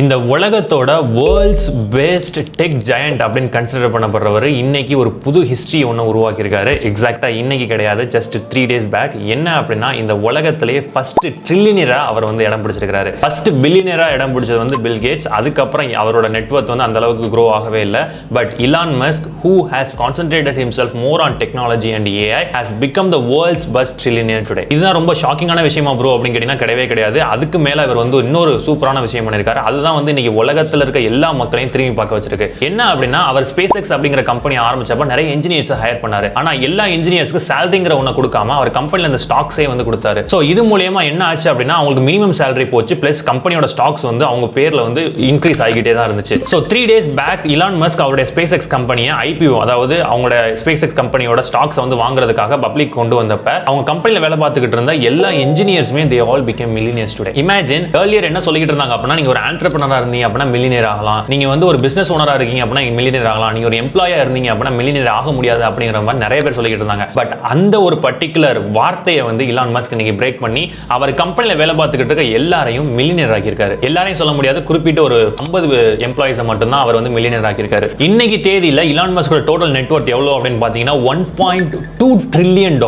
இந்த உலகத்தோட world's best tech giant அப்படின்னு கன்சிடர் பண்ணப்படுறவர் இன்னைக்கு ஒரு புது ஹிஸ்டரி ஒன்று உருவாக்கியிருக்காரு. எக்ஸாக்டா இன்னைக்கு கிடையாது, ஜஸ்ட் 3 days பேக். என்ன அப்படின்னா, இந்த உலகத்திலேயே ஃபர்ஸ்ட் ட்ரில்லியனரா அவர் வந்து இடம் பிடிச்சிருக்காரு. ஃபர்ஸ்ட் பில்லியனரா இடம் பிடிச்சது வந்து பில் கேட்ஸ். அதுக்கப்புறம் அவரோட நெட்வொர்க் வந்து அந்த அளவுக்கு க்ரோ ஆகவே இல்லை. But Elon Musk, who has concentrated himself more on technology and AI, has become the world's best trillionaire today. இதுதான் ரொம்ப ஷாக்கிங்கான விஷயமா ப்ரோ அப்படின்னு கேட்டீங்கன்னா கிடையவே கிடையாது. அதுக்கு மேல அவர் வந்து இன்னொரு சூப்பரான விஷயம் பண்ணியிருக்காரு. அதுதான் வந்து இன்னைக்கு உலகத்துல இருக்க எல்லா மக்களையும் திரும்பி பார்க்க வச்சிருக்கு. என்ன அப்படின்னா, அவர் ஸ்பேஸ் எக்ஸ் அப்படிங்கிற கம்பெனி ஆரம்பிச்சப்ப நிறைய இன்ஜினியர்ஸ் ஹையர் பண்ணாரு. ஆனா எல்லா இன்ஜினியர்ஸ்க்கு சேலரிங்கிற ஒண்ணு கொடுக்காம அவர் கம்பெனில இந்த ஸ்டாக்ஸே வந்து கொடுத்தாரு. சோ இது மூலமா என்ன ஆச்சு அப்படின்னா, அவங்களுக்கு மினிமம் சேலரி போச்சு, பிளஸ் கம்பெனியோட ஸ்டாக்ஸ் வந்து அவங்க பேர்ல வந்து இன்க்ரீஸ் ஆகிட்டே தான் இருந்துச்சு. So 3 days back Elon Musk அவருடைய ஸ்பேஸ் எக்ஸ் கம்பெனியை ஐபிஓ, அதாவது அவங்களோட ஸ்பேஸ் எக்ஸ் கம்பெனியோட ஸ்டாக்ஸ் வந்து வாங்குறதுக்காக பப்ளிக் கொண்டு வந்தப்ப அவங்க கம்பெனில வேலை பார்த்துக்கிட்டு இருந்த எல்லா இன்ஜினியர்ஸுமே they all became millionaires today. Imagine earlier என்ன சொல்லிட்டு இருந்தாங்க அப்படின்னா, நீங்க ஒரு entrepreneur இருந்தீங்க அப்படின்னா மில்லியனர் ஆகலாம், நீங்க வந்து ஒரு பிசினஸ் ஓனரா இருக்கீங்க அப்படின்னா மில்லியனர் ஆகலாம், நீங்க ஒரு எம்ப்ளாயா இருந்தீங்க அப்படின்னா மில்லியனர் ஆக முடியாது அப்படிங்கிற மாதிரி நிறைய பேர் சொல்லிட்டு இருந்தாங்க. பட் அந்த ஒரு பர்டிகுலர் வார்த்தையை வந்து இலான் மஸ்க் இன்னைக்கு பிரேக் பண்ணி அவர் கம்பெனில வேலை பார்த்துக்கிட்டு இருக்க எல்லாரையும் மில்லியனர் ஆக்கியிருக்காரு. எல்லாரையும் சொல்ல முடியாது, குறிப்பிட்ட ஒரு 50 எம்ப்ளாயிஸை மட்டும் தான் அவர் வந்து மில்லியனர் ஆக்கியிருக்காரு. இன்னைக்கு தேதியில இலான் மஸ்கோட டோட்டல் நெட்வொர்க் எவ்வளவு அப்படின்னு பாத்தீங்கன்னா $1.2 trillion,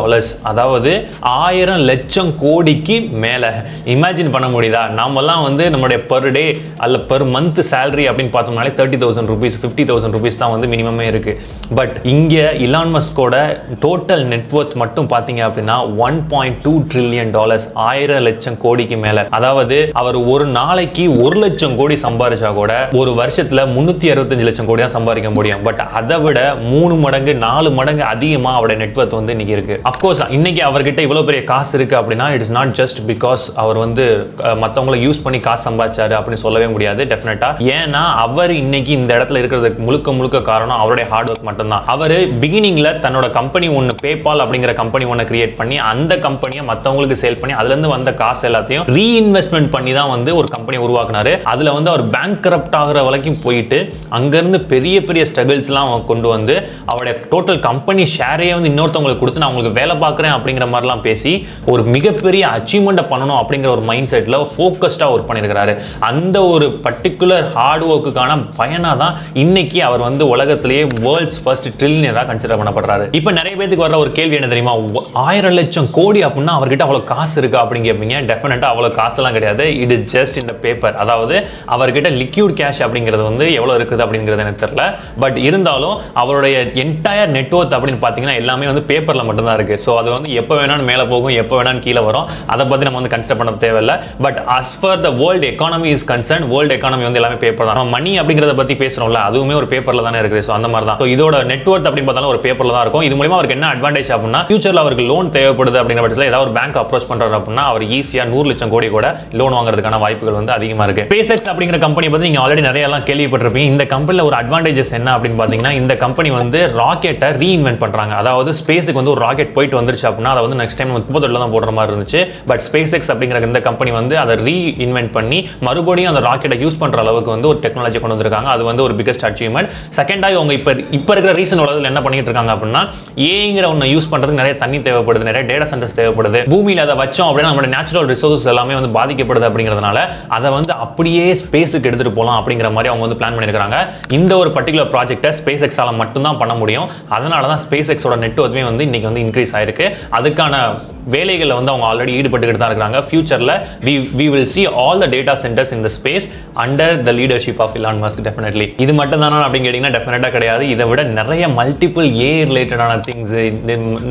அதாவது 1000 லட்சம் கோடிக்கு மேல. இமேஜின் பண்ண முடியுதா? நாமெல்லாம் வந்து நம்மளுடைய பெர் டே அல்ல பெர் மந்த் சேலரி அப்படின்னு பார்த்தோம்னாலே 30,000 rupees 50,000 rupees தான் வந்து மினிமமே இருக்கு. பட் இங்க இலான் மஸ்கோட டோட்டல் நெட்வொர்த் மட்டும் பாத்தீங்க அப்படின்னா $1.2 trillion, 1000 லட்சம் கோடிக்கு மேல. அதாவது அவர் ஒரு நாளைக்கு 1 லட்சம் கோடி சம்பாதிச்சா கூட ஒரு வருஷத்துல 365 லட்சம் கோடி தான் சம்பாதிக்க முடியும். பட் அதை விட 3 மடங்கு 4 மடங்கு அதிகமா அவருடைய நெட்வொர்த் வந்து இன்னைக்கு இருக்கு. அஃப்கோர்ஸ் இன்னைக்கு அவர்கிட்ட இவ்வளவு பெரிய காசு இருக்கு அப்படின்னா it is not just because அவர் வந்து மற்றவங்களை யூஸ் பண்ணி காசு சம்பாதிச்சாரு அப்படின்னு சொல்லவே முடியாது. டெஃபினட்டா, ஏன்னா அவர் இன்னைக்கு இந்த இடத்துல இருக்கிறதுக்கு முழுக்க காரணம் அவருடைய ஹார்ட் ஒர்க் மட்டும்தான். அவர் பிகினிங்ல தன்னோட கம்பெனி ஒன்று பேபால் அப்படிங்கிற கம்பெனி ஒன்று கிரியேட் பண்ணி அந்த கம்பெனியை மற்றவங்களுக்கு சேல் பண்ணி அதுல இருந்து வந்த காசு எல்லாத்தையும் ரீஇன்வெஸ்ட்மெண்ட் பண்ணி தான் வந்து ஒரு கம்பெனி உருவாக்குனாரு. அதுல வந்து அவர் பேங்க்ரப்ட் ஆகிற வரைக்கும் போயிட்டு அங்கிருந்து பெரிய ஸ்ட்ரகிள்ஸ்லாம் கொண்டு வந்து அவருடைய டோட்டல் கம்பெனி ஷேரையே வந்து இன்னொருத்தவங்களுக்கு கொடுத்து நான் உங்களுக்கு வேலை பார்க்குறேன் அப்படிங்கிற மாதிரிலாம் பேசி ஒரு மிகப்பெரிய அச்சீவ்மெண்ட் பண்ணணும் அப்படிங்கிற ஒரு மைண்ட் செட்ல ஃபோக்கஸ்டா ஒர்க் பண்ணியிருக்கிறாரு. அந்த ஒரு பர்டிகுலர் ஹார்ட் ஒர்க்குக்கான பயனா தான் இன்னைக்கு அவர் வந்து உலகத்திலேயே வேர்ல்ட்ஸ் ஃபர்ஸ்ட் ட்ரில்லியனரா கன்சிடர் பண்ணப்படுறாரு. இப்போ நிறைய பேருக்கு வர ஒரு கேள்வி என்ன தெரியுமா, 1000 லட்சம் கோடி அப்படின்னா அவர்கிட்ட அவ்வளவு காசு இருக்கா அப்படின்னு கேட்பீங்க. டெஃபினட்டா அவ்வளவு காசுலாம் கிடையாது. இட் இஸ் ஜஸ்ட் இந்த பேப்பர். அதாவது அவர்கிட்ட லிக்விட் கேஷ் அப்படிங்கிறது வந்து எவ்வளவு இருக்குது அப்படிங்கிறது எனக்கு தெரியல. பட் இருந்தாலும் அவருடைய என்டையர் நெட்வொர்த் அப்படின்னு பார்த்தீங்கன்னா எல்லாமே வந்து பேப்பர்ல மட்டும் தான் இருக்கு. ஸோ அது வந்து எப்போ வேணாலும் மேலே போகும், எப்போ வேணாலும் கீழே வரும். அதை பத்தி நம்ம வந்து கன்சிடர் பண்ண தேவையில்லை. But as for the world economy is concerned, world economy வந்து எல்லாமே பேப்பர் தான். நம்ம மணி அப்படிங்கறத பத்தி பேசுறோம்ல, அதுவுமே ஒரு பேப்பர்ல தானே இருக்குது. சோ அந்த மாதிரி தான். சோ இதோட நெட்வொர்த் அப்படின்னு பார்த்தாலும் ஒரு பேப்பர்ல தான் இருக்கும். இது மூலமா அவருக்கு என்ன அட்வான்டேஜ் அப்படின்னா, ஃபியூச்சர்ல அவருக்கு லோன் தேவைப்படுது அப்படிங்கிற பட்சத்தில் ஏதாவது ஒரு பேங்க் அப்ரோச் பண்றாரு அப்படின்னா அவர் ஈஸியா 100 லட்சம் கோடி கூட லோன் வாங்குறதுக்கான வாய்ப்புகள் வந்து அதிகமா இருக்கு. ஸ்பேஸ் எக்ஸ் அப்படிங்கிற கம்பெனி பத்தி நீங்க ஆல்ரெடி நிறைய எல்லாம் கேள்விப்பட்டிருப்பீங்க. இந்த கம்பெனில ஒரு அட்வான்டேஜஸ் என்ன அப்படின்னு பாத்தீங்கன்னா, இந்த கம்பெனி வந்து ராக்கெட்டை ரீஇன்வென்ட் பண்றாங்க. அதாவது ஸ்பேஸுக்கு வந்து ஒரு ராக்கெட் போயிட்டு வந்துருச்சு அப்படின்னா அதை வந்து நெக்ஸ்ட் டைம் 30 தான் போடுற மாதிரி இருந்துச்சு. பட் ஸ்பேஸ் எக்ஸ் அப்படிங்கிற இந்த கம்பெனி வந்து அதை ரீஇன்வென்ட் பண்ணி மறுபடியும் அந்த ராக்கெட்டை யூஸ் பண்ற அளவுக்கு வந்து ஒரு டெக்னாலஜி கொண்டு வந்திருக்காங்க. அது வந்து ஒரு பிகஸ்ட் அச்சீவ்மெண்ட். செகண்டாக அவங்க இப்போ இருக்கிற ரீசன் உலகத்தில் என்ன பண்ணிட்டு இருக்காங்க அப்படின்னா, ஏங்கிற ஒன்று யூஸ் பண்றதுக்கு நிறைய தண்ணி தேவைப்படுது, நிறைய டேட்டா சென்டர்ஸ் தேவைப்படுது. பூமியில் அதை வச்சோம் அப்படின்னா நம்மளோட நேச்சுரல் ரிசோர்சஸ் எல்லாமே வந்து பாதிக்கப்படுது அப்படிங்கிறதுனால அதை வந்து அப்படியே ஸ்பேஸுக்கு எடுத்துட்டு போகலாம் அப்படிங்கிற மாதிரி அவங்க வந்து பிளான் பண்ணியிருக்காங்க. இந்த ஒரு பர்டிகுலர் ப்ராஜெக்டை ஸ்பேஸ் எக்ஸால மட்டும்தான் பண்ண முடியும். அதனால தான் ஸ்பேஸ் எக்ஸோட நெட்வொர்க்குமே வந்து இன்னைக்கு வந்து இன்க்ரீஸ் ஆயிருக்கு. அதுக்கான வேலைகளை வந்து அவங்க ஆல்ரெடி ஈடுபட்டுக்கிட்டு தான் இருக்காங்க. ஃபியூச்சர்ல we will see all the data centers in the space under the leadership of Elon Musk. Definitely. இது மட்டும் தானா அப்படின்னு கேட்டீங்கன்னா டெஃபினட்டா கிடையாது. இதை விட நிறைய மல்டிபிள் ஏஐ ரிலேட்டடான திங்ஸ்,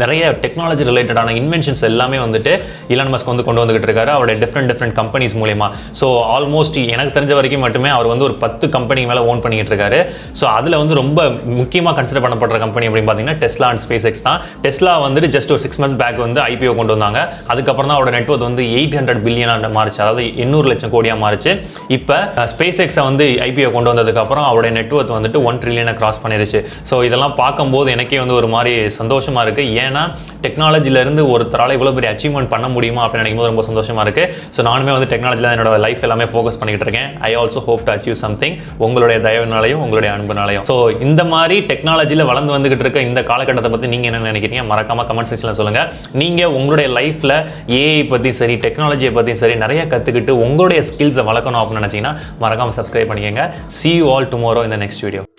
நிறைய டெக்னாலஜி ரிலேட்டடான இன்வென்ஷன்ஸ் எல்லாமே வந்துட்டு இலான் மஸ்க் வந்து கொண்டு வந்துகிட்டு இருக்காரு அவருடைய டிஃப்ரெண்ட் கம்பெனிஸ் மூலமா. ஸோ ஆல்மோஸ்ட் எனக்கு தெரிஞ்ச வரைக்கும் மட்டுமே அவர் வந்து ஒரு 10 கம்பெனி மேல ஓன் பண்ணிட்டு இருக்காரு. ஸோ அதுல வந்து ரொம்ப முக்கியமா கன்சிடர் பண்ணப்படுற கம்பெனி அப்படின்னு பாத்தீங்கன்னா டெஸ்லா அண்ட் ஸ்பேஸ் எக்ஸ் தான். டெஸ்லா வந்துட்டு ஜஸ்ட் ஒரு 6 months பேக் வந்து ஐபிஓ கொண்டு வந்தாங்க. அதுக்கப்புறம் தான் அவரோட நெட்வொர்த் வந்து 800 பில்லியன் மாறிச்சு, அதாவது 800 லட்சம் கோடியா மாறிச்சு. இப்போ ஸ்பேஸ் எக்ஸை வந்து ஐபிஓ கொண்டு வந்ததுக்கு அப்புறம் அவருடைய நெட்வொர்த் வந்துட்டு 1 trillion கிராஸ் பண்ணிருச்சு. ஸோ இதெல்லாம் பார்க்கும்போது எனக்கே வந்து ஒரு மாதிரி சந்தோஷமா சந்தோஷமாக இருக்குது. ஏன்னா டெக்னாலஜிலேருந்து ஒருத்தரால் இவ்வளோ பெரிய அச்சீவ்மெண்ட் பண்ண முடியுமா அப்படின்னு நினைக்கும்போது ரொம்ப சந்தோஷமாக இருக்குது. ஸோ நானுமே வந்து டெக்னாலஜியில் என்னோட லைஃப் எல்லாமே ஃபோக்கஸ் பண்ணிக்கிட்டு இருக்கேன். I also hope to achieve something உங்களுடைய தயவுனாலையும் உங்களுடைய அன்புனாலையும். ஸோ இந்த மாதிரி டெக்னாலஜியில் வளர்ந்து வந்துகிட்டு இருக்க இந்த காலகட்டத்தை பற்றி நீங்கள் என்ன நினைக்கிறீங்க மறக்காமல் கமெண்ட் செக்ஷனில் சொல்லுங்கள். நீங்கள் உங்களுடைய லைஃப்பில் ஏஐ பற்றி சரி டெக்னாலஜியை பற்றி சரி நிறைய கற்றுக்கிட்டு உங்களுடைய ஸ்கில்ஸை வளர்க்கணும் அப்படின்னு நினச்சிங்கன்னா மறக்காமல் சப்ஸ்கிரைப் பண்ணிக்கங்க. See you all tomorrow in the next video.